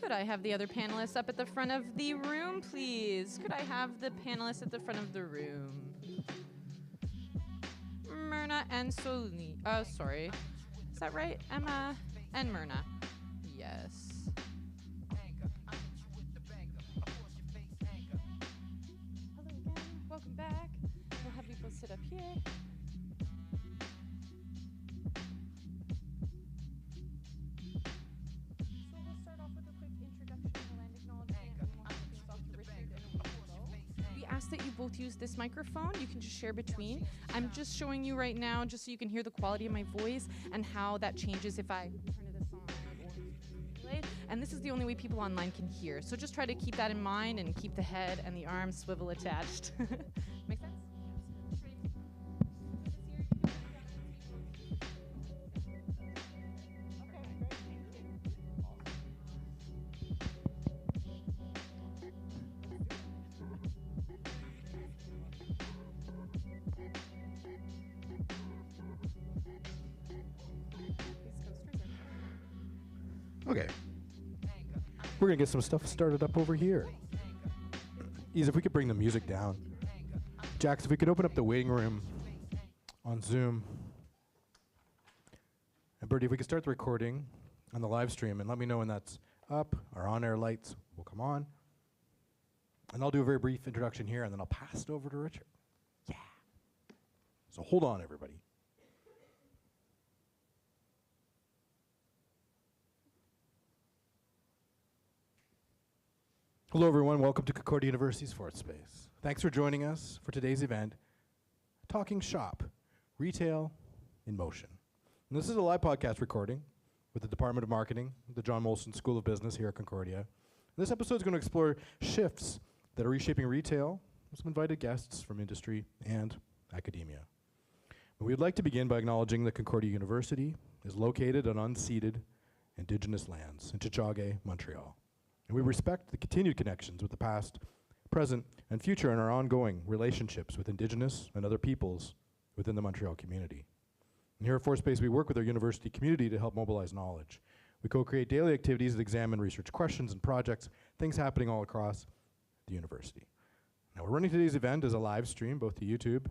Could I have the other panelists up at the front of the room, please? Could I have the panelists at the front of the room? Myrna and Solini. Oh, sorry. Is that right? Emma and Myrna. Yes. Hello again. Welcome back. We'll have you both sit up here. That you both use this microphone. You can just share between. I'm just showing you right now just so you can hear the quality of my voice and how that changes if I turn this on or play. And this is the only way people online can hear. So just try to keep that in mind and keep the head and the arms swivel attached. Make sense? Okay. We're going to get some stuff started up over here. Ease, if we could bring the music down. Jax, if we could open up the waiting room on Zoom. And Birdie, if we could start the recording on the live stream and let me know when that's up. Our on-air lights will come on. And I'll do a very brief introduction here, and then I'll pass it over to Richard. Yeah. So hold on, everybody. Hello, everyone. Welcome to Concordia University's Fourth Space. Thanks for joining us for today's event, Talking Shop, Retail in Motion. And this is a live podcast recording with the Department of Marketing, the John Molson School of Business here at Concordia. And this episode is going to explore shifts that are reshaping retail with some invited guests from industry and academia. But we'd like to begin by acknowledging that Concordia University is located on unceded Indigenous lands in Tiohtià:ke, Montreal. And we respect the continued connections with the past, present, and future in our ongoing relationships with Indigenous and other peoples within the Montreal community. And here at Fourth Space, we work with our university community to help mobilize knowledge. We co-create daily activities that examine research questions and projects, things happening all across the university. Now, we're running today's event as a live stream, both to YouTube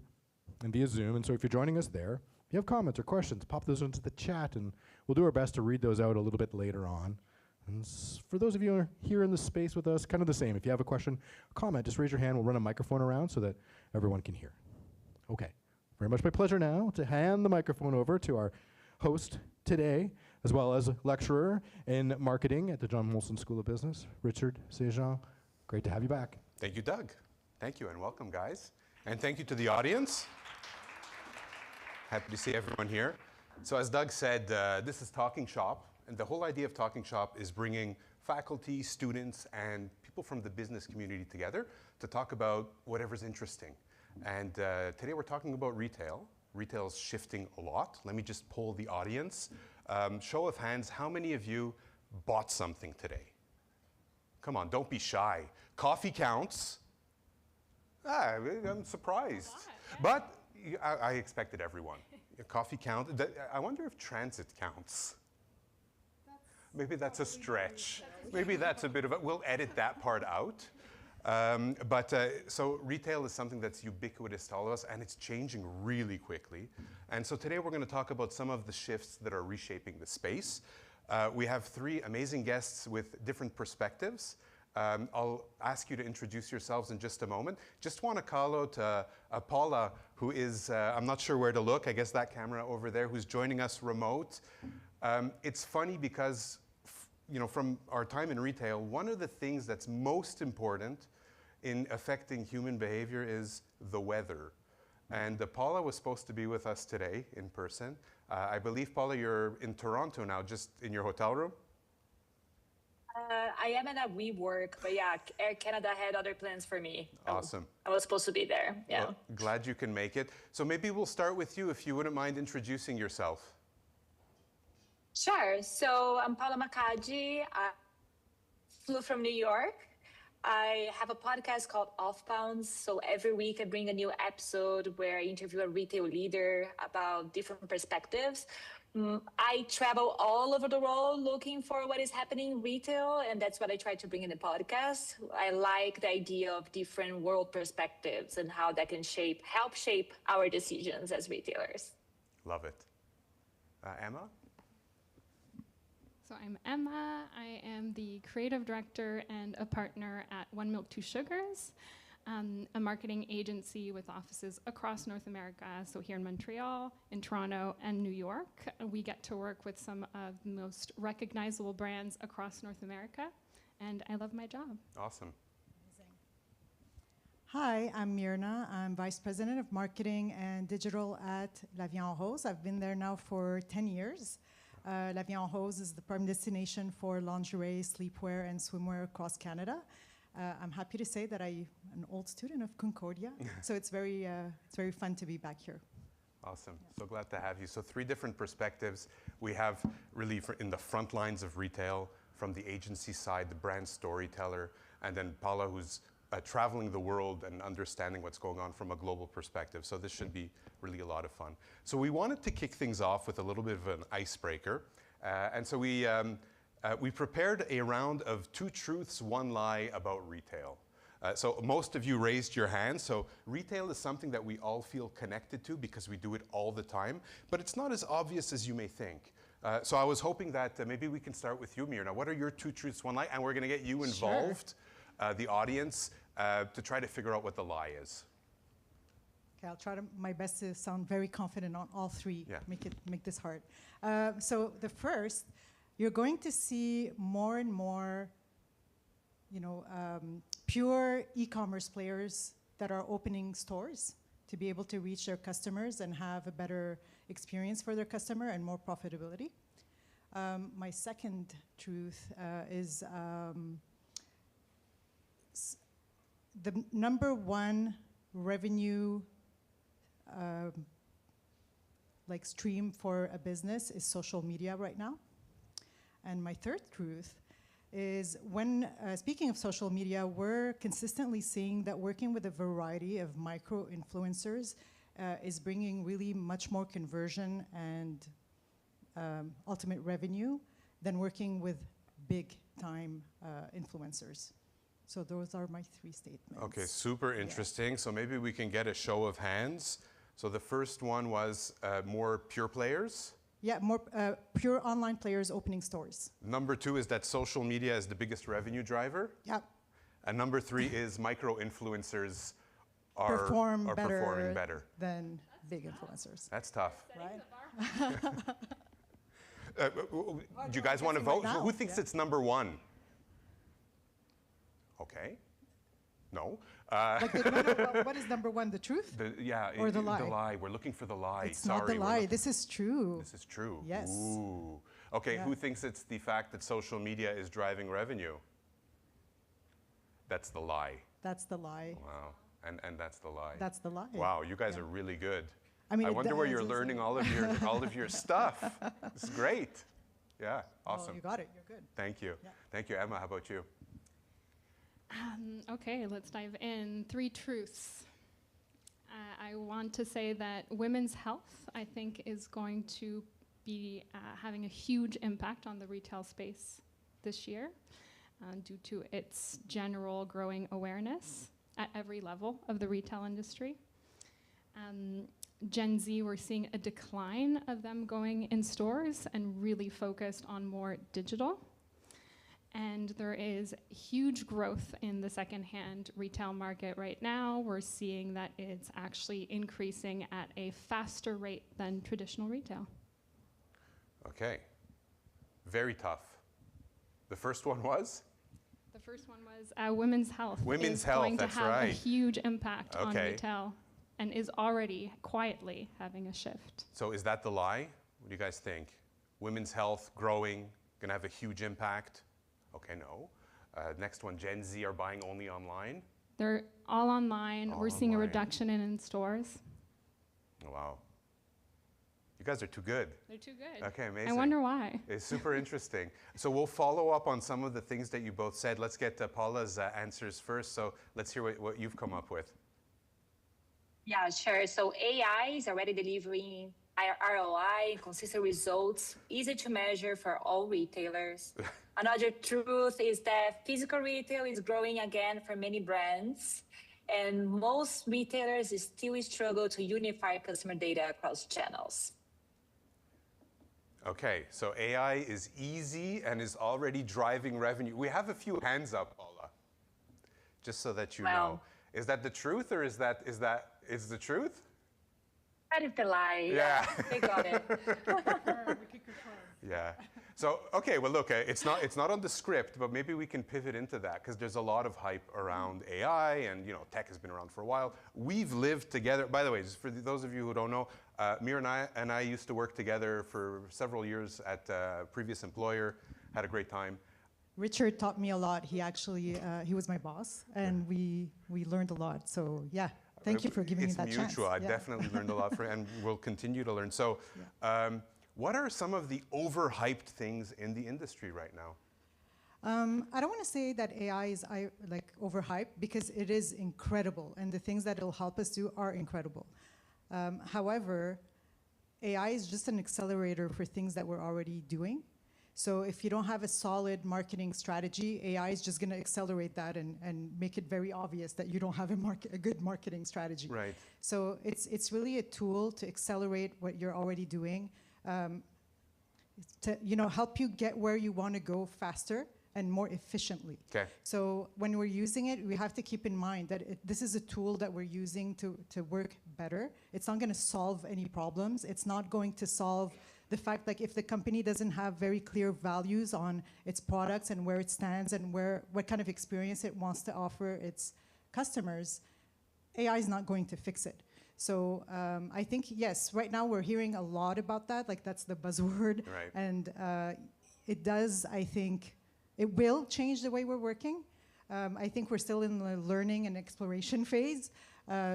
and via Zoom, and so if you're joining us there, if you have comments or questions, pop those into the chat, and we'll do our best to read those out a little bit later on. And for those of you who are here in the space with us, kind of the same. If you have a question, comment, just raise your hand. We'll run a microphone around so that everyone can hear. Okay, very much my pleasure now to hand the microphone over to our host today, as well as lecturer in marketing at the John Molson School of Business, Richard Sejean. Great to have you back. Thank you, Doug. Thank you, and welcome, guys. And thank you to the audience. Happy to see everyone here. So as Doug said, this is Talking Shop. And the whole idea of Talking Shop is bringing faculty, students, and people from the business community together to talk about whatever's interesting. And today we're talking about retail. Retail's shifting a lot. Let me just poll the audience. Show of hands, how many of you bought something today? Come on, don't be shy. Coffee counts. I'm surprised. But I expected everyone. Coffee count. I wonder if transit counts. Maybe that's a stretch. Maybe that's a bit of a, we'll edit that part out. So retail is something that's ubiquitous to all of us, and it's changing really quickly. And so today we're going to talk about some of the shifts that are reshaping the space. We have three amazing guests with different perspectives. I'll ask you to introduce yourselves in just a moment. Just want to call out Paula, who is, I'm not sure where to look, I guess that camera over there, who's joining us remote. It's funny because, from our time in retail, one of the things that's most important in affecting human behavior is the weather. And Paula was supposed to be with us today in person. I believe, Paula, you're in Toronto now, just in your hotel room? I am in a WeWork, but yeah, Air Canada had other plans for me. Awesome. I was supposed to be there, yeah. Well, glad you can make it. So maybe we'll start with you, if you wouldn't mind introducing yourself. Sure, so I'm Paula Macadi. I flew from New York. I have a podcast called Off Pounds. So every week I bring a new episode where I interview a retail leader about different perspectives. I travel all over the world looking for what is happening in retail, and that's what I try to bring in the podcast. I like the idea of different world perspectives and how that can help shape our decisions as retailers. Love it. Emma? So I'm Emma. I am the creative director and a partner at One Milk, Two Sugars, a marketing agency with offices across North America. So here in Montreal, in Toronto, and New York. We get to work with some of the most recognizable brands across North America, and I love my job. Awesome. Amazing. Hi, I'm Mirna. I'm Vice President of Marketing and Digital at La Vie en Rose. I've been there now for 10 years. La Vie en Rose is the prime destination for lingerie, sleepwear, and swimwear across Canada. I'm happy to say that I'm an old student of Concordia, so it's very fun to be back here. Awesome. Yeah. So glad to have you. So three different perspectives. We have really in the front lines of retail, from the agency side, the brand storyteller, and then Paula, who's traveling the world and understanding what's going on from a global perspective. So this should be really a lot of fun. So we wanted to kick things off with a little bit of an icebreaker. And so we prepared a round of 2 truths, 1 lie about retail. So most of you raised your hands. So retail is something that we all feel connected to because we do it all the time, but it's not as obvious as you may think. So I was hoping that maybe we can start with you, Mirna. What are your 2 truths, 1 lie? And we're going to get you involved, the audience, to try to figure out what the lie is. Okay, I'll try my best to sound very confident on all 3. Yeah. Make this hard. So the first, you're going to see more and more, pure e-commerce players that are opening stores to be able to reach their customers and have a better experience for their customer and more profitability. My second truth is the number 1 revenue stream for a business is social media right now. And my third truth is when, speaking of social media, we're consistently seeing that working with a variety of micro-influencers is bringing really much more conversion and ultimate revenue than working with big-time influencers. So those are my 3 statements. Okay, super interesting. Yeah. So maybe we can get a show of hands. So the first one was more pure players. Yeah, more pure online players opening stores. Number 2 is that social media is the biggest revenue driver. Yeah. And number 3 is micro-influencers are performing better than big influencers. That's tough. Right? Do you guys want to vote? Right now, who thinks it's number 1? Okay. No. What is number 1? The truth? Or the lie? The lie. We're looking for the lie. It's not the lie. This is true. This is true. Yes. Ooh. Okay, yeah. Who thinks it's the fact that social media is driving revenue? That's the lie. That's the lie. Wow. And that's the lie. That's the lie. Wow, you guys are really good. I mean, I wonder where you're learning all of your stuff. This is great. Yeah, awesome. Well, you got it. You're good. Thank you. Yeah. Thank you, Emma. How about you? Okay, let's dive in. 3 truths. I want to say that women's health, I think, is going to be having a huge impact on the retail space this year due to its general growing awareness at every level of the retail industry. Gen Z, we're seeing a decline of them going in stores and really focused on more digital. And there is huge growth in the secondhand retail market right now. We're seeing that it's actually increasing at a faster rate than traditional retail. Okay. Very tough. The first one was? The first one was women's health. Women's is health, going to that's have right. a huge impact on Okay. retail and is already quietly having a shift. So is that the lie? What do you guys think? Women's health growing, gonna have a huge impact? Okay, no. Next one, Gen Z are buying only online. They're all online. All We're seeing a online. reduction in stores. Oh, wow. You guys are too good. They're too good. Okay, amazing. I wonder why. It's super interesting. So we'll follow up on some of the things that you both said. Let's get Paula's answers first. So let's hear what you've come up with. Yeah, sure. So AI is already delivering ROI, consistent results, easy to measure for all retailers. Another truth is that physical retail is growing again for many brands, and most retailers still struggle to unify customer data across channels. Okay, so AI is easy and is already driving revenue. We have a few hands up, Paula, just so that you know. Is that the truth, or is the truth? That is the lie. Yeah. They got it. Yeah. So, okay, well, look, it's not on the script, but maybe we can pivot into that because there's a lot of hype around AI, and tech has been around for a while. We've lived together. By the way, just for those of you who don't know, Mir and I used to work together for several years at a previous employer. Had a great time. Richard taught me a lot. He actually, he was my boss, and we learned a lot. So yeah, thank you for giving me that chance. It's mutual. I definitely learned a lot from it, and we'll continue to learn. So, what are some of the overhyped things in the industry right now? I don't want to say that AI is overhyped, because it is incredible, and the things that it'll help us do are incredible. However, AI is just an accelerator for things that we're already doing. So if you don't have a solid marketing strategy, AI is just going to accelerate that and make it very obvious that you don't have a good marketing strategy. Right. So it's really a tool to accelerate what you're already doing, to help you get where you want to go faster and more efficiently. Okay. So when we're using it, we have to keep in mind that this is a tool that we're using to work better. It's not going to solve any problems. It's not going to solve the fact that if the company doesn't have very clear values on its products and where it stands and what kind of experience it wants to offer its customers, AI is not going to fix it. So I think, yes, right now we're hearing a lot about that, like that's the buzzword. Right. And it does, I think, it will change the way we're working. I think we're still in the learning and exploration phase.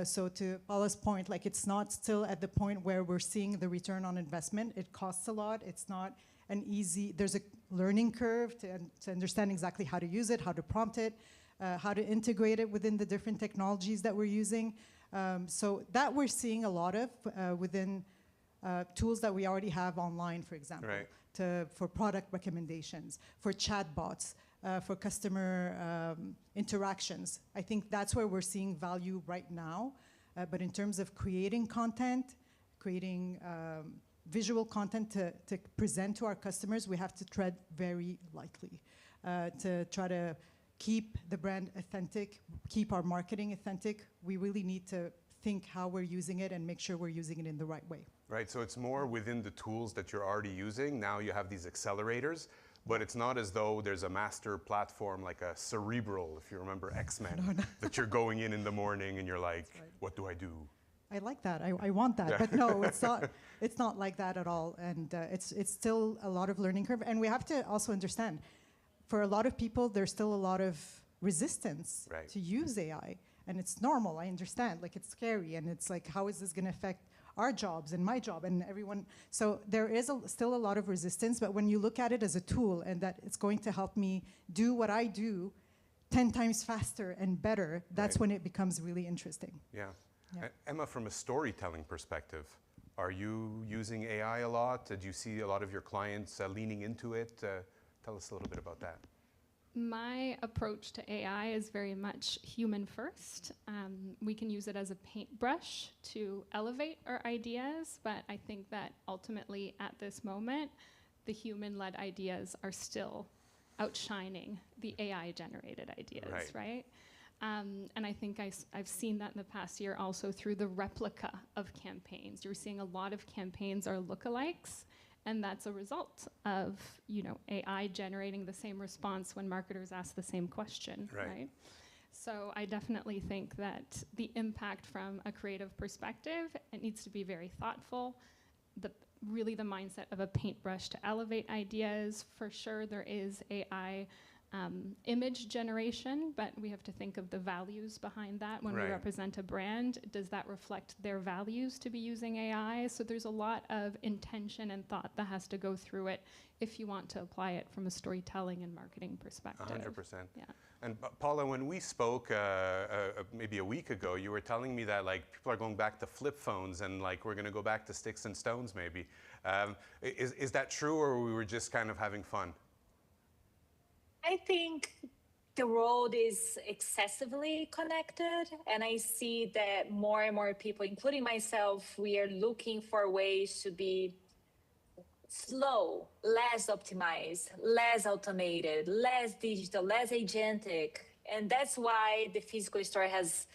So to Paula's point, it's not still at the point where we're seeing the return on investment. It costs a lot. It's not an easy, there's a learning curve to understand exactly how to use it, how to prompt it, how to integrate it within the different technologies that we're using. So that we're seeing a lot of within tools that we already have online, for example, right. For product recommendations, for chatbots, for customer interactions. I think that's where we're seeing value right now. But in terms of creating content, creating visual content to present to our customers, we have to tread very lightly to try to keep the brand authentic, keep our marketing authentic. We really need to think how we're using it and make sure we're using it in the right way. Right, so it's more within the tools that you're already using. Now you have these accelerators, but it's not as though there's a master platform like a Cerebral, if you remember X-Men, that you're going in the morning and you're like, what do I do? I like that. I want that. But no, it's not. It's not like that at all. And it's still a lot of learning curve. And we have to also understand, for a lot of people, there's still a lot of resistance to use AI. And it's normal. I understand. It's scary. And it's like, how is this going to affect our jobs and my job and everyone? So there is still a lot of resistance. But when you look at it as a tool and that it's going to help me do what I do 10 times faster and better, that's when it becomes really interesting. Yeah. Yeah. Emma, from a storytelling perspective, are you using AI a lot? Do you see a lot of your clients leaning into it? Tell us a little bit about that. My approach to AI is very much human first. We can use it as a paintbrush to elevate our ideas, but I think that ultimately at this moment, the human-led ideas are still outshining the AI-generated ideas, right? And I think I've seen that in the past year also through the replica of campaigns. You're seeing a lot of campaigns are lookalikes, and that's a result of, you know, AI generating the same response when marketers ask the same question, right? So I definitely think that the impact from a creative perspective, it needs to be very thoughtful. Really the mindset of a paintbrush to elevate ideas. For sure there is AI image generation, but we have to think of the values behind that when we represent a brand. Does that reflect their values to be using AI? So there's a lot of intention and thought that has to go through it if you want to apply it from a storytelling and marketing perspective. 100%. Yeah. And Paula, when we spoke maybe a week ago, you were telling me that like people are going back to flip phones and like we're going to go back to sticks and stones maybe. Is that true, or we were just kind of having fun? I think the world is excessively connected, and I see that more and more people, including myself, we are looking for ways to be slow, less optimized, less automated, less digital, less agentic. And that's why the physical store has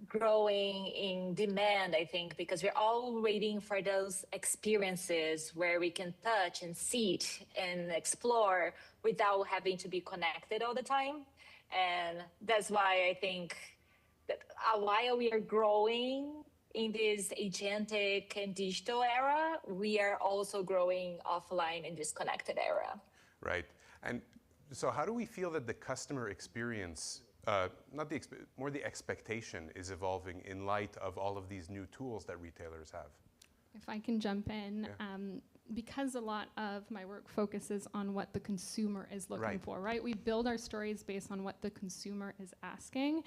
growing in demand, I think, because we're all waiting for those experiences where we can touch and sit and explore without having to be connected all the time. And that's why I think that while we are growing in this agentic and digital era, we are also growing offline in this connected era. Right. And so how do we feel that the customer experience, more the expectation, is evolving in light of all of these new tools that retailers have? If I can jump in, because a lot of my work focuses on what the consumer is looking for, right? We build our stories based on what the consumer is asking.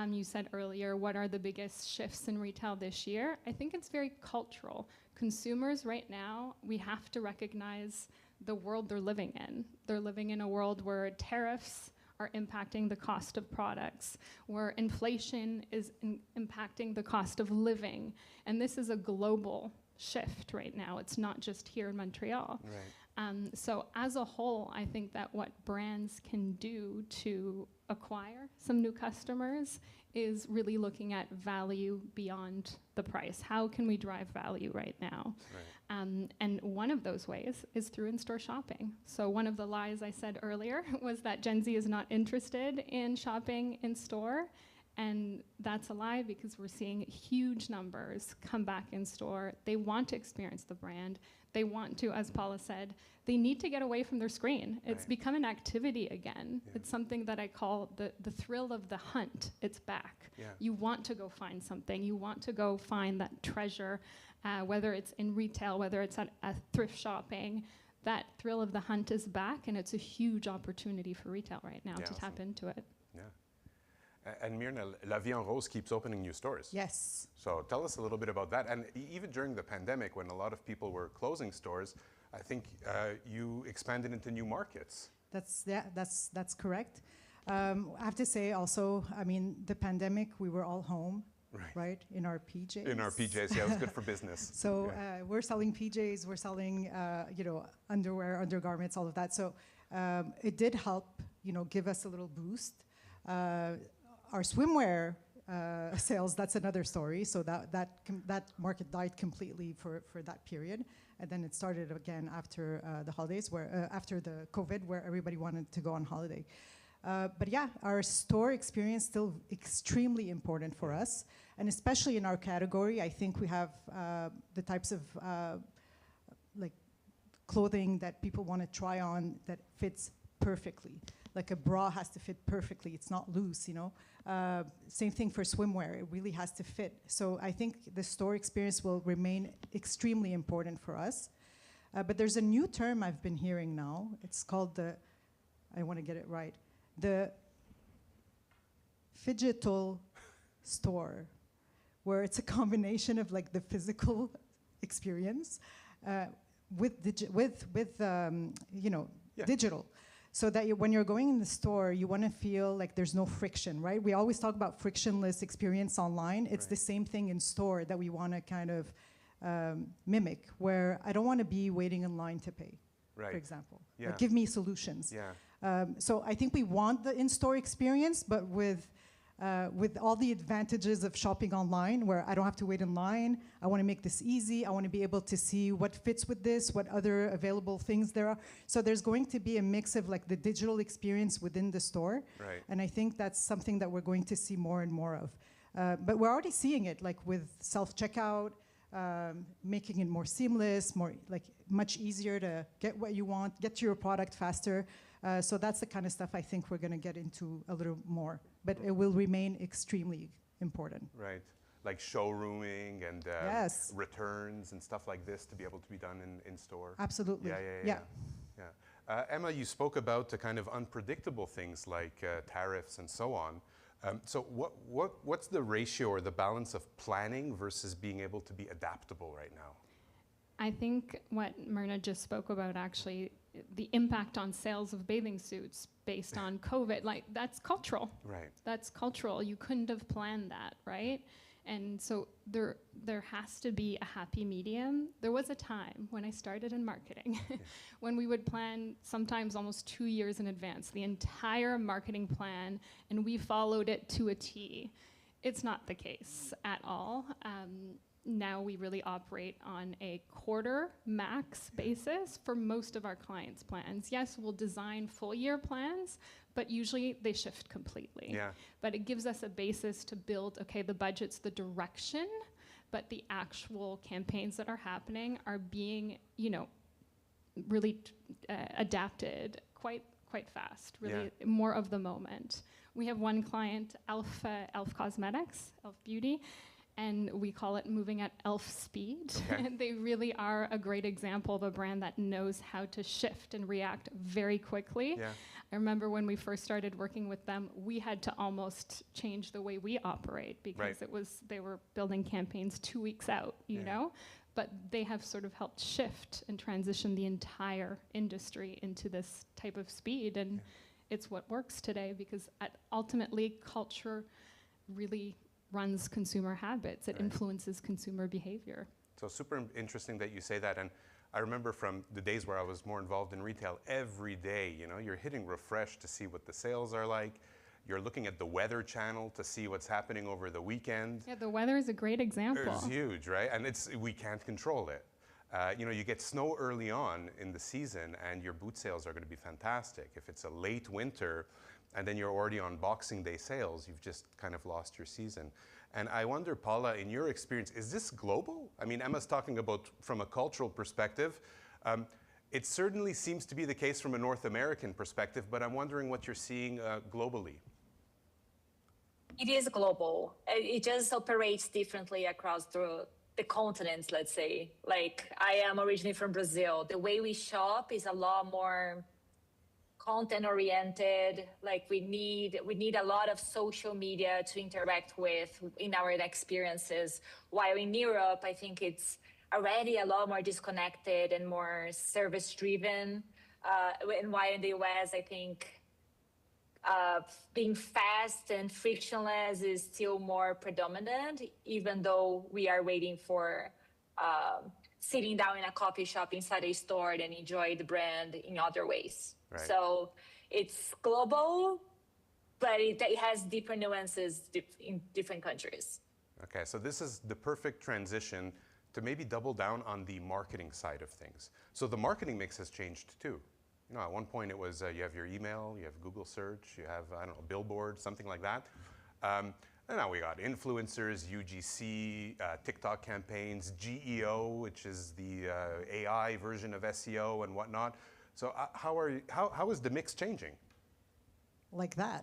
You said earlier, what are the biggest shifts in retail this year? I think it's very cultural. Consumers right now, we have to recognize the world they're living in. They're living in a world where tariffs are impacting the cost of products, where inflation is impacting the cost of living. And this is a global shift right now. It's not just here in Montreal. So as a whole, I think that what brands can do to acquire some new customers is really looking at value beyond the price. How can we drive value right now? And one of those ways is through in-store shopping. So one of the lies I said earlier was that Gen Z is not interested in shopping in store. And that's a lie, because we're seeing huge numbers come back in store. They want to experience the brand. They want to, as Paula said, they need to get away from their screen. It's become an activity again. It's something that I call the thrill of the hunt. It's back. You want to go find something. You want to go find that treasure, whether it's in retail, whether it's at thrift shopping. That thrill of the hunt is back, and it's a huge opportunity for retail right now to tap into it. And Myrna, La Vie en Rose keeps opening new stores. Yes. So tell us a little bit about that. And even during the pandemic, when a lot of people were closing stores, I think you expanded into new markets. That's correct. I have to say also, I mean, the pandemic, we were all home, right? In our PJs. In our PJs, yeah, it was good for business. So we're selling PJs, we're selling, underwear, undergarments, all of that. So it did help, give us a little boost. Our swimwear sales, that's another story. So that market died completely for that period. And then it started again after the holidays, after the COVID, where everybody wanted to go on holiday. But yeah, our store experience still extremely important for us. And especially in our category, I think we have the types of like clothing that people want to try on that fits perfectly. Like a bra has to fit perfectly. It's not loose, Same thing for swimwear. It really has to fit. So I think the store experience will remain extremely important for us. But there's a new term I've been hearing now. It's called I want to get it right, the phygital store, where it's a combination of like the physical experience with digital. So that when you're going in the store, you want to feel like there's no friction, right? We always talk about frictionless experience online. It's the same thing in store that we want to kind of mimic, where I don't want to be waiting in line to pay, for example. Like, give me solutions. So I think we want the in-store experience, but with all the advantages of shopping online, where I don't have to wait in line. I want to make this easy. I want to be able to see what fits with this, what other available things there are. So there's going to be a mix of like the digital experience within the store. And I think that's something that we're going to see more and more of. But we're already seeing it, like with self-checkout, making it more seamless, more like much easier to get what you want, get to your product faster. So that's the kind of stuff I think we're going to get into a little more, but it will remain extremely important. Right, like showrooming and returns and stuff like this to be able to be done in store. Absolutely. Yeah. Emma, you spoke about the kind of unpredictable things like tariffs and so on. So what's the ratio or the balance of planning versus being able to be adaptable right now? I think what Myrna just spoke about, actually, the impact on sales of bathing suits based on COVID, like that's cultural. Right. That's cultural. You couldn't have planned that, right? And so there has to be a happy medium. There was a time when I started in marketing when we would plan sometimes almost 2 years in advance, the entire marketing plan, and we followed it to a T. It's not the case at all. Now we really operate on a quarter max basis for most of our clients' plans. Yes, we'll design full year plans, but usually they shift completely. But it gives us a basis to build, okay, the budget's the direction, but the actual campaigns that are happening are being, really adapted quite fast, really more of the moment. We have one client, Elf Cosmetics, Elf Beauty, and we call it moving at elf speed. And they really are a great example of a brand that knows how to shift and react very quickly. I remember when we first started working with them, we had to almost change the way we operate because they were building campaigns 2 weeks out, you know? But they have sort of helped shift and transition the entire industry into this type of speed, and it's what works today because ultimately culture really runs consumer habits. It influences consumer behavior. So super interesting that you say that. And I remember from the days where I was more involved in retail, every day, you're hitting refresh to see what the sales are like. You're looking at the weather channel to see what's happening over the weekend. Yeah, the weather is a great example. It's huge, right? And we can't control it. You get snow early on in the season and your boot sales are going to be fantastic. If it's a late winter, and then you're already on Boxing Day sales, you've just kind of lost your season. And I wonder, Paula, in your experience, is this global? I mean, Emma's talking about from a cultural perspective. It certainly seems to be the case from a North American perspective, but I'm wondering what you're seeing globally. It is global. It just operates differently across the continents, let's say. Like, I am originally from Brazil. The way we shop is a lot more content oriented. Like we need a lot of social media to interact with in our experiences. While in Europe, I think it's already a lot more disconnected and more service driven. And while in the US, I think being fast and frictionless is still more predominant, even though we are waiting for sitting down in a coffee shop inside a store and enjoy the brand in other ways. Right. So it's global, but it has different nuances in different countries. Okay, so this is the perfect transition to maybe double down on the marketing side of things. So the marketing mix has changed too. At one point it was you have your email, you have Google search, you have, billboard, something like that. And now we got influencers, UGC, TikTok campaigns, GEO, which is the AI version of SEO and whatnot. So how is the mix changing? Like that.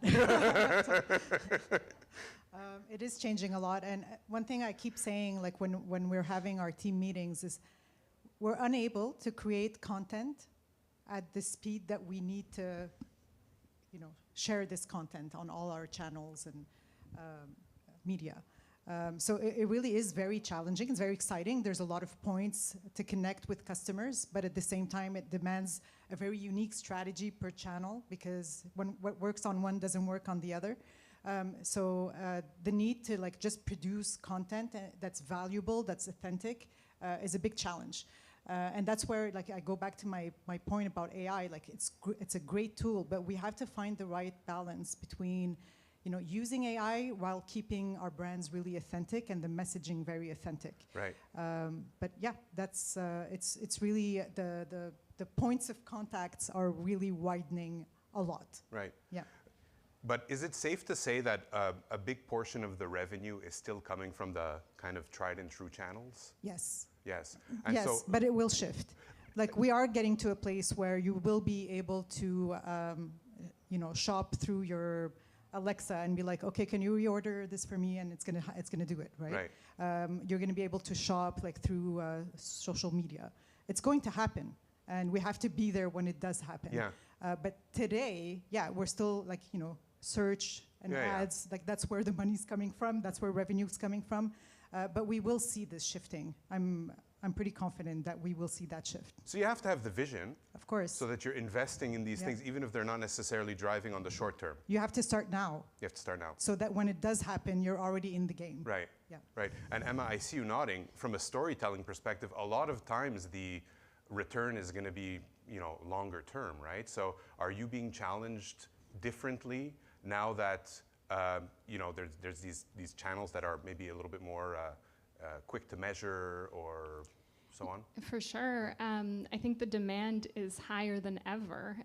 It is changing a lot. And one thing I keep saying, like when we're having our team meetings, is we're unable to create content at the speed that we need to, share this content on all our channels and media. So it really is very challenging. It's very exciting. There's a lot of points to connect with customers, but at the same time, it demands a very unique strategy per channel because what works on one doesn't work on the other. So the need to like just produce content that's valuable, that's authentic, is a big challenge. And that's where like I go back to my point about AI. Like it's a great tool, but we have to find the right balance between using AI while keeping our brands really authentic and the messaging very authentic. Right. But yeah, that's it's really the points of contacts are really widening a lot. Right. Yeah. But is it safe to say that a big portion of the revenue is still coming from the kind of tried and true channels? Yes. Yes. And yes, so but it will shift. Like we are getting to a place where you will be able to, shop through your Alexa and be like, okay, can you reorder this for me? And it's gonna do it, right? Right. You're gonna be able to shop like through social media. It's going to happen, and we have to be there when it does happen. Yeah. But today, yeah, we're still like search and ads. Like that's where the money's coming from. That's where revenue's coming from. But we will see this shifting. I'm pretty confident that we will see that shift. So you have to have the vision. Of course. So that you're investing in these things, even if they're not necessarily driving on the short term. You have to start now. You have to start now. So that when it does happen, you're already in the game. Right. Yeah. Right. And Emma, I see you nodding. From a storytelling perspective, a lot of times the return is going to be, longer term, right? So are you being challenged differently now that there's these channels that are maybe a little bit more quick to measure or so on? For sure. I think the demand is higher than ever.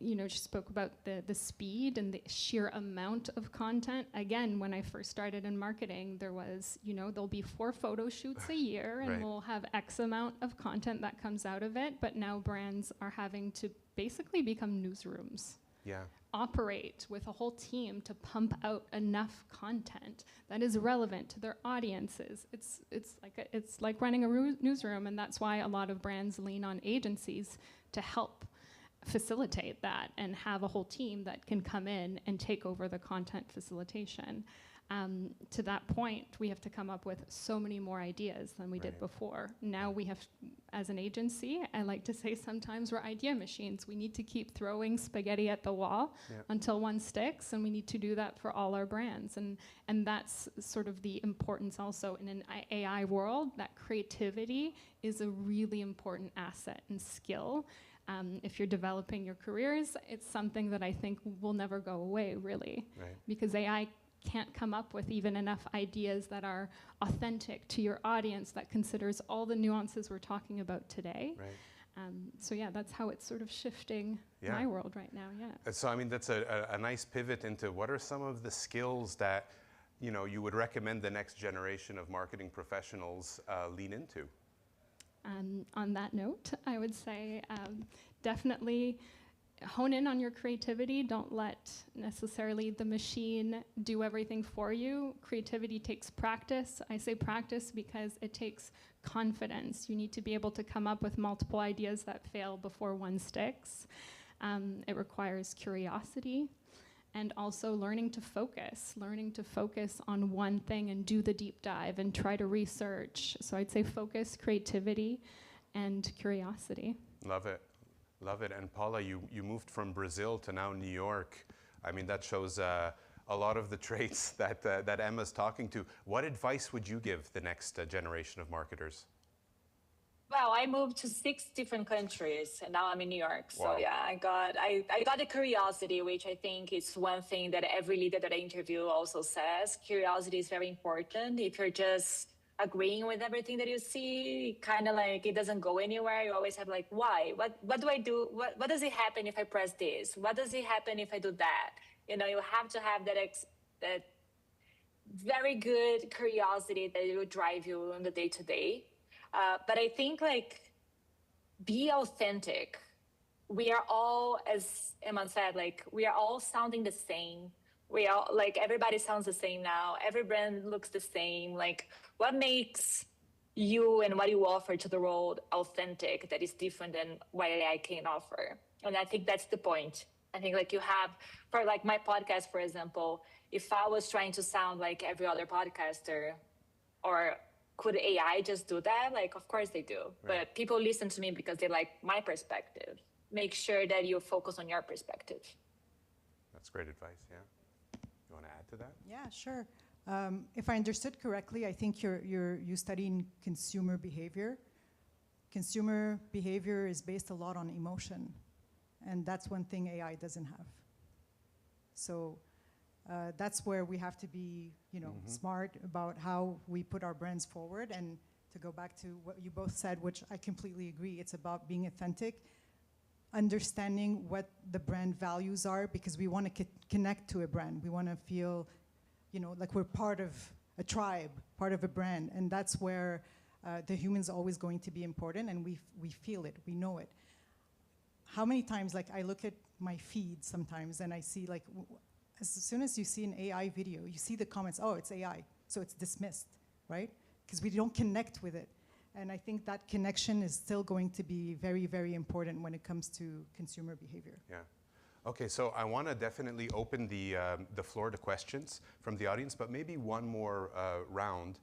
She spoke about the speed and the sheer amount of content. Again, when I first started in marketing, there was, there'll be 4 photo shoots a year and Right. we'll have X amount of content that comes out of it. But now brands are having to basically become newsrooms. Yeah. Operate with a whole team to pump out enough content that is relevant to their audiences. It's like running a newsroom, and that's why a lot of brands lean on agencies to help facilitate that and have a whole team that can come in and take over the content facilitation. To that point, we have to come up with so many more ideas than we did before. Now we have, as an agency, I like to say sometimes we're idea machines. We need to keep throwing spaghetti at the wall until one sticks, and we need to do that for all our brands. And that's sort of the importance also in an AI world, that creativity is a really important asset and skill. If you're developing your careers, it's something that I think will never go away, really. Right. Because AI can't come up with even enough ideas that are authentic to your audience, that considers all the nuances we're talking about today. Right. So yeah, that's how it's sort of shifting my world right now, yeah. So I mean, that's a nice pivot into what are some of the skills that you would recommend the next generation of marketing professionals lean into? On that note, I would say definitely hone in on your creativity. Don't let necessarily the machine do everything for you. Creativity takes practice. I say practice because it takes confidence. You need to be able to come up with multiple ideas that fail before one sticks. It requires curiosity and also learning to focus on one thing and do the deep dive and try to research. So I'd say focus, creativity, and curiosity. Love it. Love it. And Paula, you moved from Brazil to now New York. I mean, that shows a lot of the traits that Emma's talking to. What advice would you give the next generation of marketers? Well, I moved to 6 different countries, and now I'm in New York. So Wow. yeah, I got the curiosity, which I think is one thing that every leader that I interview also says. Curiosity is very important. If you're just agreeing with everything that you see, kind of like it doesn't go anywhere. You always have like, why? What do I do? What does it happen if I press this? What does it happen if I do that? You have to have that very good curiosity that will drive you on the day to day. But I think like be authentic. We are all, as Emma said, like we are all sounding the same. We all like everybody sounds the same now. Every brand looks the same. Like what makes you and what you offer to the world authentic that is different than what AI can offer? And I think that's the point. I think like you have, for like my podcast, for example, if I was trying to sound like every other podcaster, or could AI just do that? Like, of course they do. Right. But people listen to me because they like my perspective. Make sure that you focus on your perspective. That's great advice, yeah. You want to add to that? Yeah, sure. If I understood correctly, I think you studying consumer behavior. Consumer behavior is based a lot on emotion, and that's one thing AI doesn't have. So that's where we have to be, smart about how we put our brands forward. And to go back to what you both said, which I completely agree, it's about being authentic, understanding what the brand values are, because we want to connect to a brand. We want to feel, like we're part of a tribe, part of a brand, and that's where the human's always going to be important, and we feel it, we know it. How many times, like, I look at my feed sometimes and I see, like, as soon as you see an AI video, you see the comments, oh, it's AI, so it's dismissed, right? Because we don't connect with it. And I think that connection is still going to be very, very important when it comes to consumer behavior. Yeah. Okay, so I want to definitely open the floor to questions from the audience, but maybe one more round.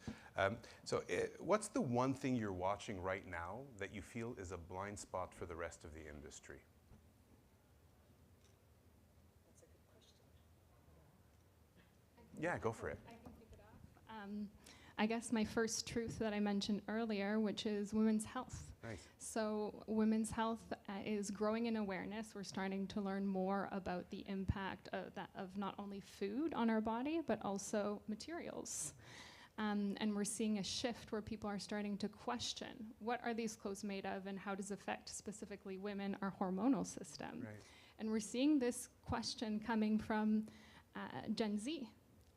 What's the one thing you're watching right now that you feel is a blind spot for the rest of the industry? That's a good question. Yeah, go for it. I can kick it off. I guess my first truth that I mentioned earlier, which is women's health. Nice. So women's health is growing in awareness. We're starting to learn more about the impact of not only food on our body, but also materials. And we're seeing a shift where people are starting to question, what are these clothes made of and how does it affect specifically women, our hormonal system? Right. And we're seeing this question coming from Gen Z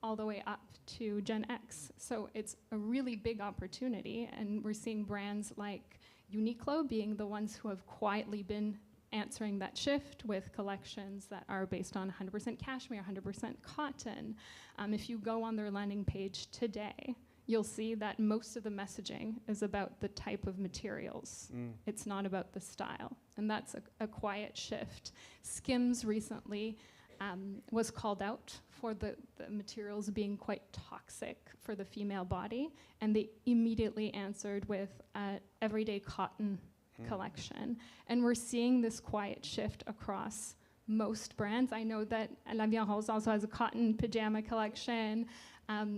all the way up to Gen X. So it's a really big opportunity, and we're seeing brands like Uniqlo being the ones who have quietly been answering that shift with collections that are based on 100% cashmere, 100% cotton. If you go on their landing page today, you'll see that most of the messaging is about the type of materials. It's not about the style, and that's a quiet shift. Skims recently was called out for the materials being quite toxic for the female body, and they immediately answered with everyday cotton collection. And we're seeing this quiet shift across most brands. I know that La Vie en Rose also has a cotton pajama collection.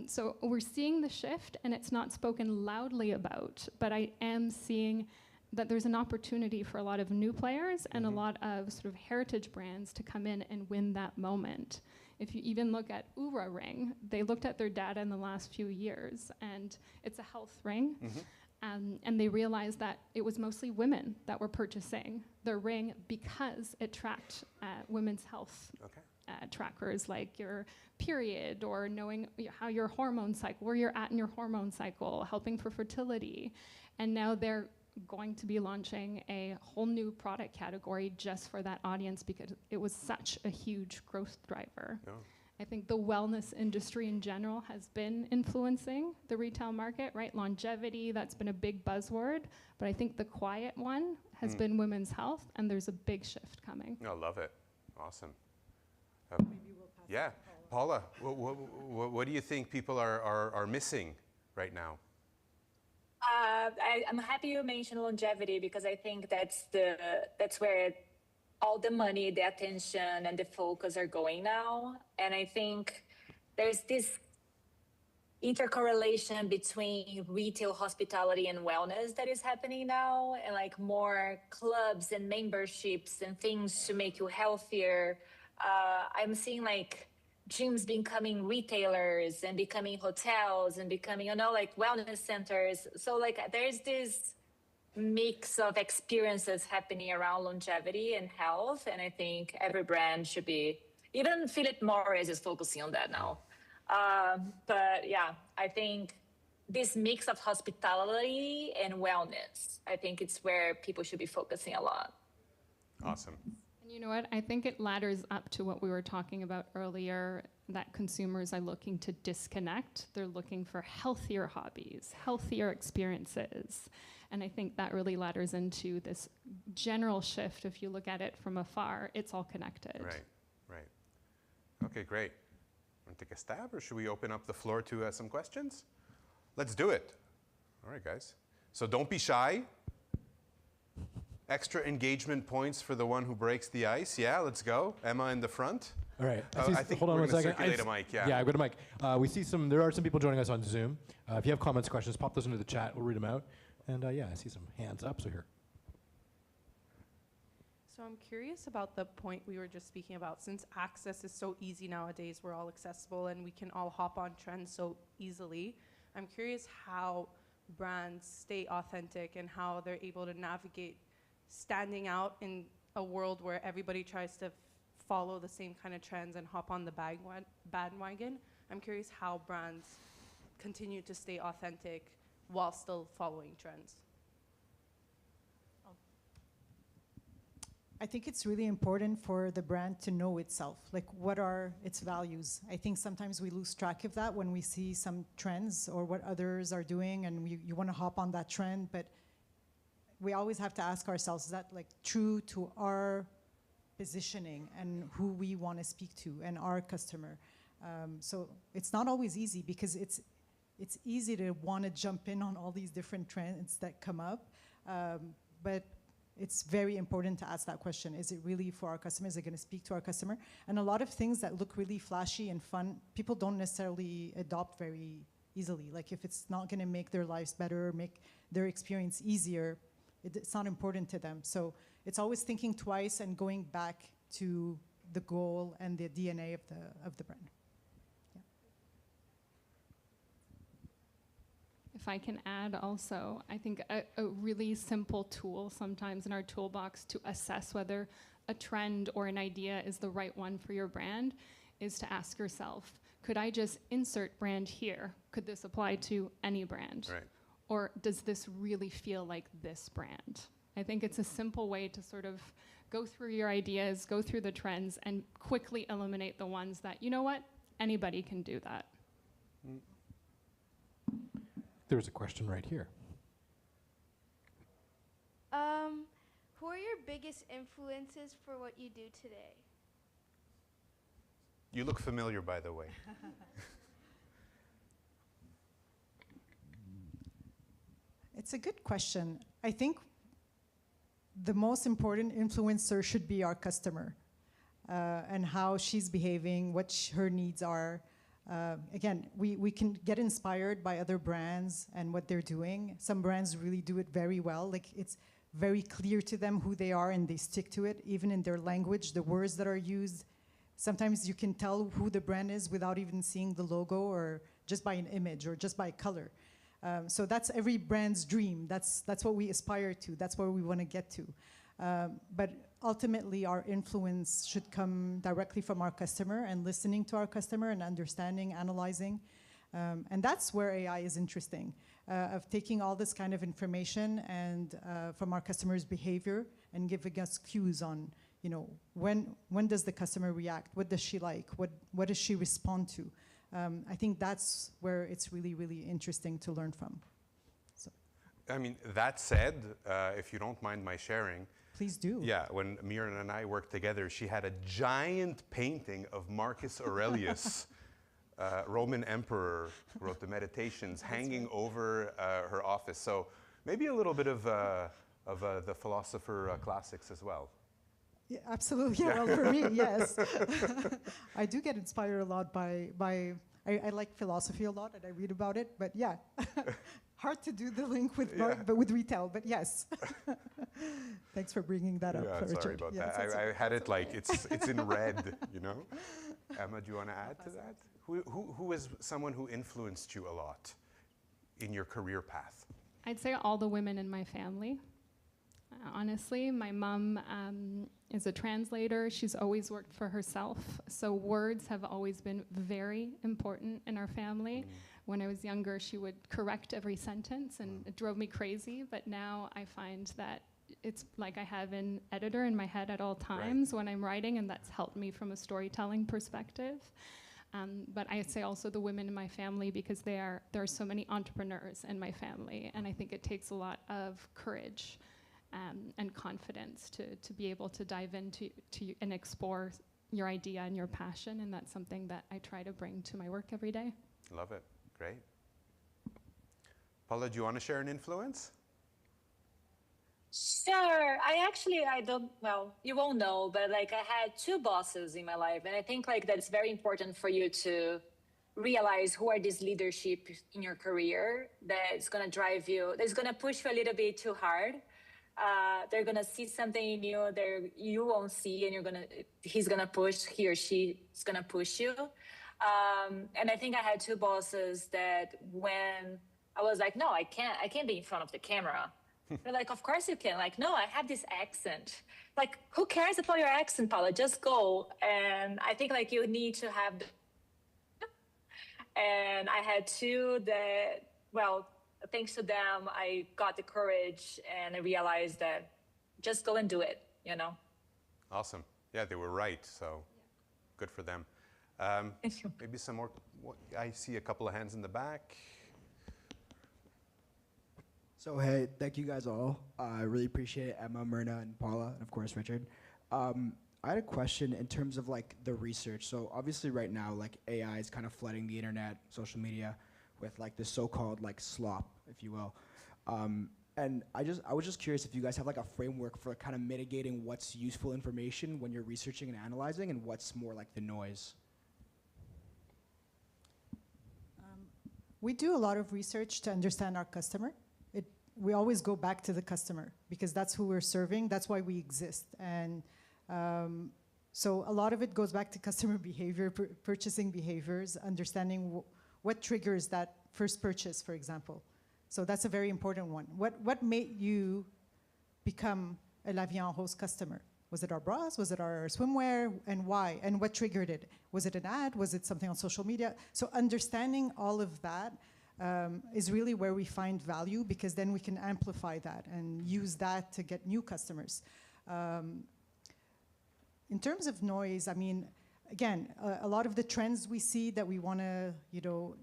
So we're seeing the shift, and it's not spoken loudly about, but I am seeing that there's an opportunity for a lot of new players and a lot of sort of heritage brands to come in and win that moment. If you even look at Oura Ring, they looked at their data in the last few years, and it's a health ring. And they realized that it was mostly women that were purchasing their ring because it tracked women's health trackers, like your period, or knowing how your hormone cycle, where you're at in your hormone cycle, helping for fertility. And now they're going to be launching a whole new product category just for that audience because it was such a huge growth driver. I think the wellness industry in general has been influencing the retail market, right? Longevity, that's been a big buzzword, but I think the quiet one has been women's health, and there's a big shift coming. I love it. Awesome. Maybe we'll pass it to Paula, what do you think people are missing right now? I'm happy you mentioned longevity, because I think that's where all the money, the attention, and the focus are going now. And I think there's this intercorrelation between retail, hospitality, and wellness that is happening now, and like more clubs and memberships and things to make you healthier. I'm seeing like gyms becoming retailers and becoming hotels and becoming, like wellness centers. So like there's this mix of experiences happening around longevity and health. And I think every brand should be, even Philip Morris is focusing on that now. But yeah, I think this mix of hospitality and wellness, I think it's where people should be focusing a lot. Awesome. And you know what? I think it ladders up to what we were talking about earlier, that consumers are looking to disconnect. They're looking for healthier hobbies, healthier experiences. And I think that really ladders into this general shift. If you look at it from afar, it's all connected. Right. Okay, great. Want to take a stab, or should we open up the floor to some questions? Let's do it. All right, guys. So don't be shy. Extra engagement points for the one who breaks the ice. Yeah, let's go. Emma in the front. All right. I think hold on we're one gonna second. circulate a mic, yeah. Yeah, I've got a mic. We see there are some people joining us on Zoom. If you have comments, questions, pop those into the chat. We'll read them out. And yeah, I see some hands up. So here. So I'm curious about the point we were just speaking about. Since access is so easy nowadays, we're all accessible and we can all hop on trends so easily. I'm curious how brands stay authentic and how they're able to navigate standing out in a world where everybody tries to follow the same kind of trends and hop on the bandwagon. I'm curious how brands continue to stay authentic while still following trends. I think it's really important for the brand to know itself, like what are its values. I think sometimes we lose track of that when we see some trends or what others are doing and you want to hop on that trend, but we always have to ask ourselves, is that like true to our positioning and who we want to speak to and our customer? So it's not always easy because it's easy to want to jump in on all these different trends that come up, but it's very important to ask that question. Is it really for our customer? Is it going to speak to our customer? And a lot of things that look really flashy and fun, people don't necessarily adopt very easily. Like if it's not going to make their lives better, make their experience easier, it's not important to them. So it's always thinking twice and going back to the goal and the DNA of the brand. Yeah. If I can add also, I think a really simple tool sometimes in our toolbox to assess whether a trend or an idea is the right one for your brand is to ask yourself, could I just insert brand here? Could this apply to any brand? Right. Or does this really feel like this brand? I think it's a simple way to sort of go through your ideas, go through the trends, and quickly eliminate the ones that, you know what, anybody can do that. There's a question right here. Who are your biggest influences for what you do today? You look familiar, by the way. It's a good question. I think the most important influencer should be our customer and how she's behaving, what her needs are. Again, we can get inspired by other brands and what they're doing. Some brands really do it very well. Like it's very clear to them who they are and they stick to it, even in their language, the words that are used. Sometimes you can tell who the brand is without even seeing the logo or just by an image or just by color. So that's every brand's dream. That's what we aspire to. That's where we want to get to. But ultimately, our influence should come directly from our customer and listening to our customer and understanding, analyzing. And that's where AI is interesting, of taking all this kind of information and from our customers' behavior and giving us cues on, you know, when does the customer react? What does she like? What does she respond to? I think that's where it's really, really interesting to learn from. So. I mean, that said, if you don't mind my sharing. Please do. Yeah, when Miran and I worked together, she had a giant painting of Marcus Aurelius, Roman emperor, who wrote the Meditations, hanging over her office. So maybe a little bit of the philosopher classics as well. Yeah, absolutely. Yeah, well, for me, yes. I do get inspired a lot by I like philosophy a lot and I read about it, but yeah. Hard to do the link with but with retail, but yes. Thanks for bringing that up, Richard. Sorry about that. I had it like it's in red, you know. Emma, do you want to add to that? Who is someone who influenced you a lot in your career path? I'd say all the women in my family. Honestly, my mom is a translator. She's always worked for herself. So words have always been very important in our family. When I was younger, she would correct every sentence and it drove me crazy. But now I find that it's like I have an editor in my head at all times when I'm writing, and that's helped me from a storytelling perspective. But I say also the women in my family because there are so many entrepreneurs in my family, and I think it takes a lot of courage and confidence to be able to dive into and explore your idea and your passion, and that's something that I try to bring to my work every day. Love it. Great. Paula, do you want to share an influence? Sure. I don't, well, you won't know, but like I had two bosses in my life. And I think like that's very important for you to realize who are these leadership in your career that's going to drive you, that's going to push you a little bit too hard. They're going to see something in you there you won't see, and he or she is going to push you. And I think I had two bosses that when I was like, no, I can't be in front of the camera. They're like, of course you can. Like, no, I have this accent. Like, who cares about your accent, Paula? Just go. And I think like you need to have and I had two that, well, thanks to them, I got the courage and I realized that just go and do it, you know? Awesome. Yeah, they were right, so good for them. Maybe some more, I see a couple of hands in the back. So hey, thank you guys all. I really appreciate it, Emma, Myrna, and Paula, and of course Richard. I had a question in terms of like the research. So obviously right now, like AI is kind of flooding the internet, social media, with like the so-called like slop, if you will. And I was just curious if you guys have like a framework for kind of mitigating what's useful information when you're researching and analyzing, and what's more like the noise. We do a lot of research to understand our customer. We always go back to the customer because that's who we're serving. That's why we exist. And so a lot of it goes back to customer behavior, purchasing behaviors, understanding what triggers that first purchase, for example. So that's a very important one. What made you become a La Vie en Rose customer? Was it our bras? Was it our swimwear? And why? And what triggered it? Was it an ad? Was it something on social media? So understanding all of that is really where we find value, because then we can amplify that and use that to get new customers. In terms of noise, I mean, again, a lot of the trends we see that we want to, you know,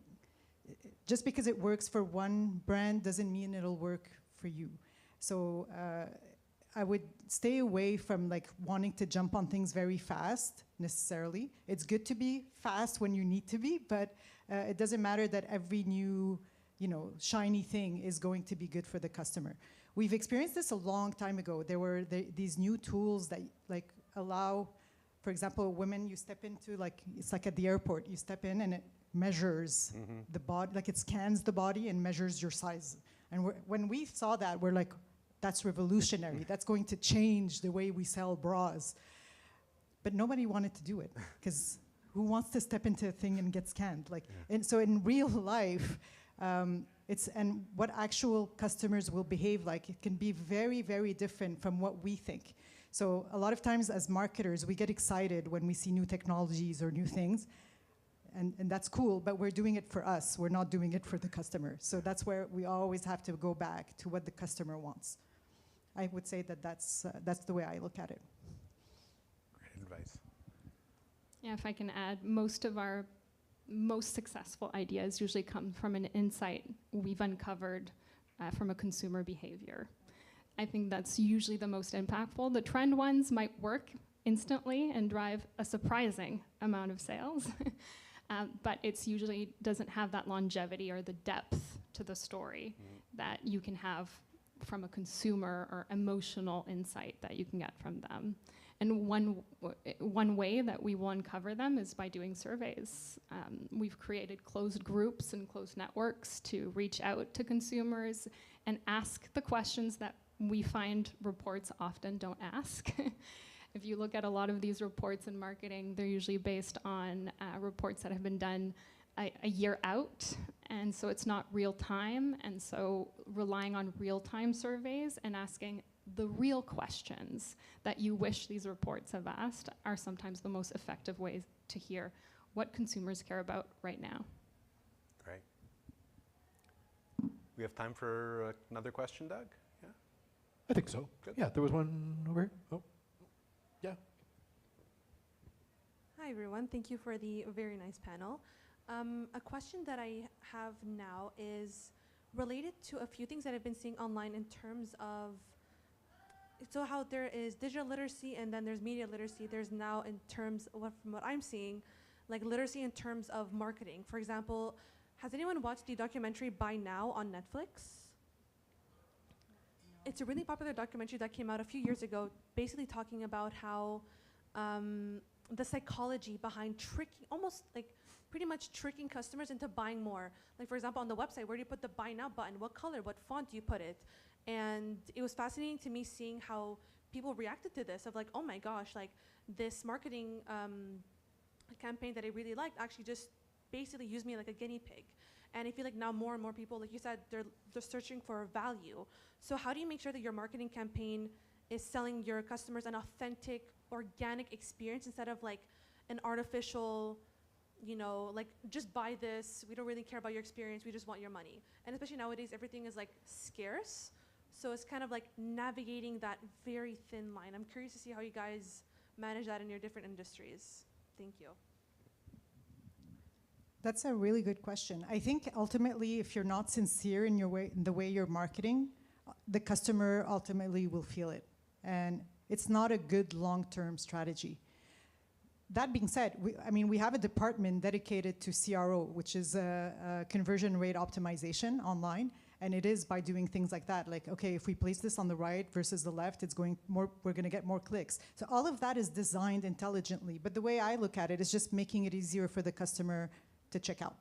just because it works for one brand doesn't mean it'll work for you. So I would stay away from like wanting to jump on things very fast necessarily. It's good to be fast when you need to be, but it doesn't matter that every new, you know, shiny thing is going to be good for the customer. We've experienced this a long time ago. There were these new tools that like allow, for example, women, you step into like, it's like at the airport, you step in and it measures the body, like it scans the body and measures your size. And when we saw that, we're like, that's revolutionary. That's going to change the way we sell bras. But nobody wanted to do it, because who wants to step into a thing and get scanned? Like, and so in real life, and what actual customers will behave like, it can be very, very different from what we think. So a lot of times as marketers, we get excited when we see new technologies or new things, and that's cool, but we're doing it for us. We're not doing it for the customer. So that's where we always have to go back to what the customer wants. I would say that that's the way I look at it. Great advice. Yeah, if I can add, most of our most successful ideas usually come from an insight we've uncovered from a consumer behavior. I think that's usually the most impactful. The trend ones might work instantly and drive a surprising amount of sales, but it's usually doesn't have that longevity or the depth to the story that you can have from a consumer or emotional insight that you can get from them. And one way that we will uncover them is by doing surveys. We've created closed groups and closed networks to reach out to consumers and ask the questions that we find reports often don't ask. If you look at a lot of these reports in marketing, they're usually based on reports that have been done a year out, and so it's not real time, and so relying on real-time surveys and asking the real questions that you wish these reports have asked are sometimes the most effective ways to hear what consumers care about right now. Great. We have time for another question, Doug? Yeah? I think so. Good. Yeah, there was one over here. Oh, yeah. Hi, everyone. Thank you for the very nice panel. A question that I have now is related to a few things that I've been seeing online in terms of, so how there is digital literacy and then there's media literacy. There's now, in terms of from what I'm seeing, like literacy in terms of marketing. For example, has anyone watched the documentary Buy Now on Netflix? It's a really popular documentary that came out a few years ago, basically talking about how the psychology behind tricking, almost like pretty much tricking customers into buying more. Like for example, on the website, where do you put the Buy Now button? What color, what font do you put it? And it was fascinating to me seeing how people reacted to this of like, oh my gosh, like this marketing campaign that I really liked actually just basically used me like a guinea pig. And I feel like now more and more people, like you said, they're searching for value. So how do you make sure that your marketing campaign is selling your customers an authentic, organic experience instead of like an artificial, you know, like just buy this, we don't really care about your experience, we just want your money. And especially nowadays, everything is like scarce. So it's kind of like navigating that very thin line. I'm curious to see how you guys manage that in your different industries. Thank you. That's a really good question. I think ultimately, if you're not sincere in the way you're marketing, the customer ultimately will feel it. And it's not a good long-term strategy. That being said, we have a department dedicated to CRO, which is conversion rate optimization online. And it is by doing things like that, like, okay, if we place this on the right versus the left, we're gonna get more clicks. So all of that is designed intelligently. But the way I look at it is just making it easier for the customer to check out,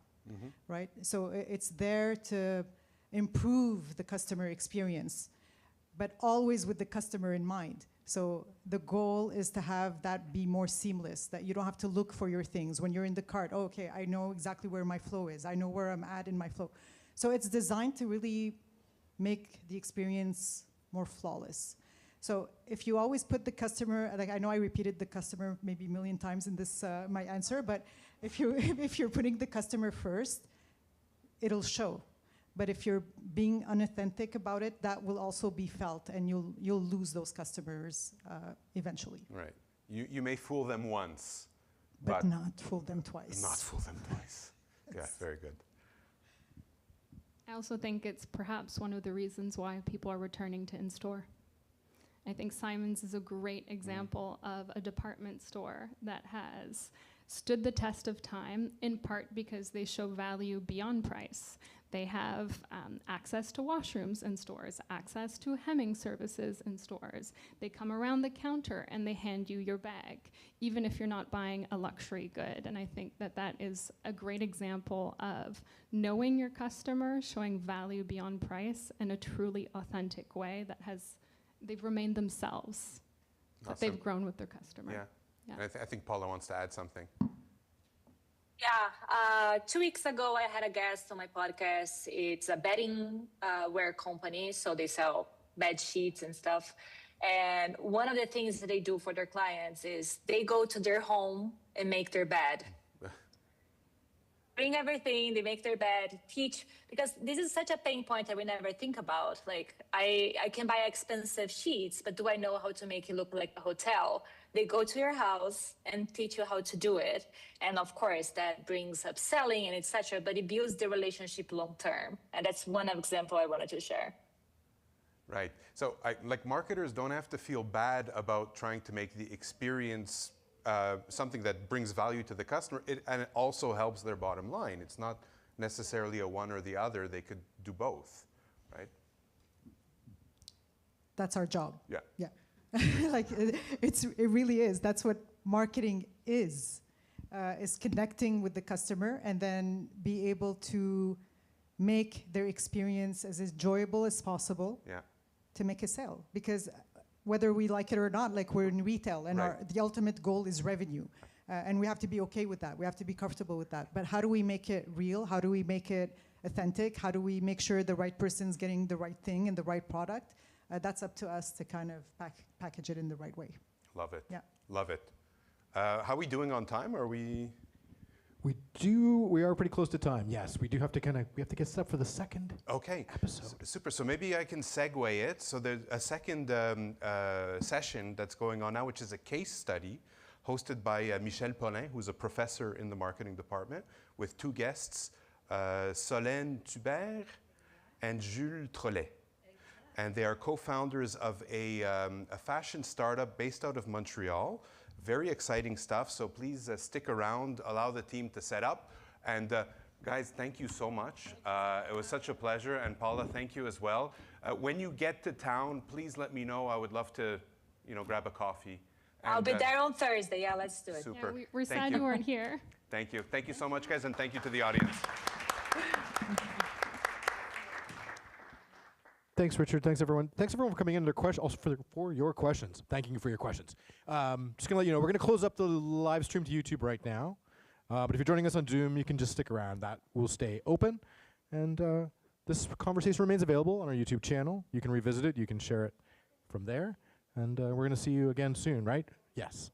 right? So it's there to improve the customer experience, but always with the customer in mind. So the goal is to have that be more seamless, that you don't have to look for your things. When you're in the cart, oh, okay, I know exactly where my flow is. I know where I'm at in my flow. So it's designed to really make the experience more flawless. So if you always put the customer, like I know I repeated the customer maybe a million times in this, my answer, but if you're putting the customer first, it'll show. But if you're being unauthentic about it, that will also be felt, and you'll lose those customers eventually. Right. You may fool them once, but not fool them twice. Not fool them twice. Yeah, very good. I also think it's perhaps one of the reasons why people are returning to in-store. I think Simon's is a great example of a department store that has stood the test of time, in part because they show value beyond price. They have access to washrooms in stores, access to hemming services in stores. They come around the counter and they hand you your bag, even if you're not buying a luxury good. And I think that that is a great example of knowing your customer, showing value beyond price in a truly authentic way that they've remained themselves, that they've grown with their customer. Yeah. And I think Paula wants to add something. Yeah, 2 weeks ago, I had a guest on my podcast. It's a bedding wear company, so they sell bed sheets and stuff. And one of the things that they do for their clients is they go to their home and make their bed. Bring everything, they make their bed, teach, because this is such a pain point that we never think about. Like, I can buy expensive sheets, but do I know how to make it look like a hotel? They go to your house and teach you how to do it. And of course, that brings up selling and etc., but it builds the relationship long term. And that's one example I wanted to share. Right. So like marketers don't have to feel bad about trying to make the experience something that brings value to the customer, and it also helps their bottom line. It's not necessarily a one or the other. They could do both, right? That's our job. Yeah. Yeah. Like it really is. That's what marketing is connecting with the customer and then be able to make their experience as enjoyable as possible to make a sale. Because whether we like it or not, like we're in retail and the ultimate goal is revenue. And we have to be okay with that. We have to be comfortable with that. But how do we make it real? How do we make it authentic? How do we make sure the right person's getting the right thing and the right product? That's up to us to kind of package it in the right way. Love it. Yeah. Love it. How are we doing on time? Are we? We are pretty close to time. Yes, we do have to get set up for the second episode. Super. So maybe I can segue it. So there's a second session that's going on now, which is a case study hosted by Michel Paulin, who's a professor in the marketing department, with two guests, Solène Thubert and Jules Trollet. And they are co-founders of a fashion startup based out of Montreal. Very exciting stuff, so please stick around, allow the team to set up. And Guys, thank you so much. It was such a pleasure. And Paula, thank you as well. When you get to town, please let me know. I would love to, grab a coffee. I'll be there on Thursday. Yeah, let's do it. Super. Yeah, we're sad you weren't here. Thank you. Thank you so much, guys, and thank you to the audience. Thanks, Richard. Thanks, everyone. Thanks, everyone, for coming in. Also for your questions. Thanking you for your questions. Just gonna let you know, we're gonna close up the live stream to YouTube right now. But if you're joining us on Zoom, you can just stick around. That will stay open, and this conversation remains available on our YouTube channel. You can revisit it. You can share it from there, and we're gonna see you again soon, right? Yes.